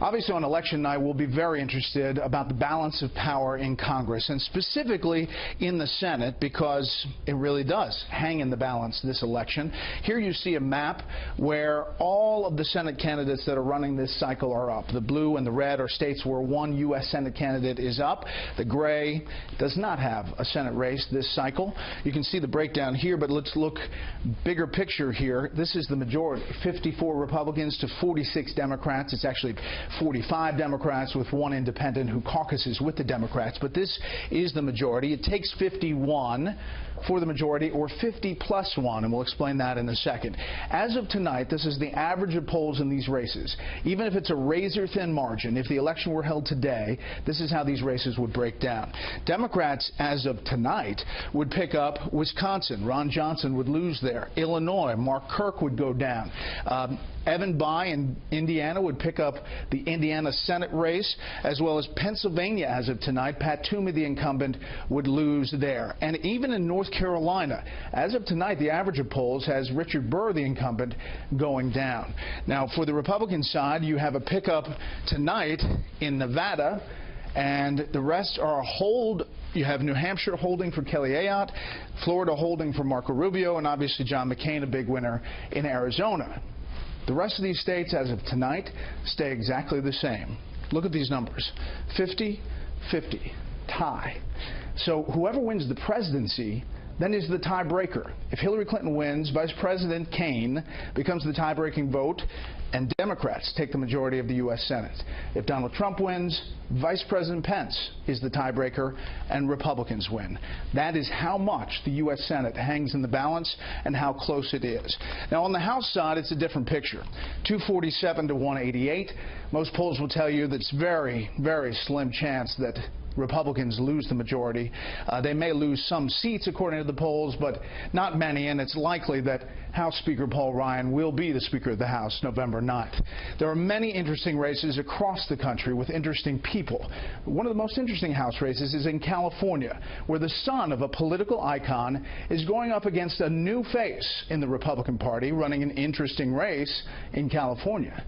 Obviously, on election night, we'll be very interested about the balance of power in Congress, and specifically in the Senate, because it really does hang in the balance this election. Here you see a map where all of the Senate candidates that are running this cycle are up. The blue and the red are states where one U.S. Senate candidate is up. The gray does not have a Senate race this cycle. You can see the breakdown here, but let's look bigger picture here. This is the majority, 54 Republicans to 46 Democrats. It's actually 45 Democrats with one independent who caucuses with the Democrats, but this is the majority. It takes 51 for the majority, or 50 plus 1, and we'll explain that in a second. As of tonight, this is the average of polls in these races. Even if it's a razor-thin margin, if the election were held today, this is how these races would break down. Democrats, as of tonight, would pick up Wisconsin. Ron Johnson would lose there. Illinois, Mark Kirk would go down. Evan Bayh in Indiana would pick up the Indiana Senate race, as well as Pennsylvania as of tonight. Pat Toomey, the incumbent, would lose there. And even in North Carolina, as of tonight, the average of polls has Richard Burr, the incumbent, going down. Now, for the Republican side, you have a pickup tonight in Nevada, and the rest are a hold. You have New Hampshire holding for Kelly Ayotte, Florida holding for Marco Rubio, and obviously John McCain, a big winner in Arizona. The rest of these states, as of tonight, stay exactly the same. Look at these numbers. 50-50, tie. So whoever wins the presidency then is the tiebreaker. If Hillary Clinton wins, Vice President Kaine becomes the tie-breaking vote, and Democrats take the majority of the U.S. Senate. If Donald Trump wins, Vice President Pence is the tiebreaker, and Republicans win. That is how much the U.S. Senate hangs in the balance and how close it is. Now, on the House side, it's a different picture. 247 to 188. Most polls will tell you that it's very, very slim chance that Republicans lose the majority. They may lose some seats according to the polls, but not many, and it's likely that House Speaker Paul Ryan will be the Speaker of the House November 9th. There are many interesting races across the country with interesting people. One of the most interesting House races is in California, where the son of a political icon is going up against a new face in the Republican Party, running an interesting race in California.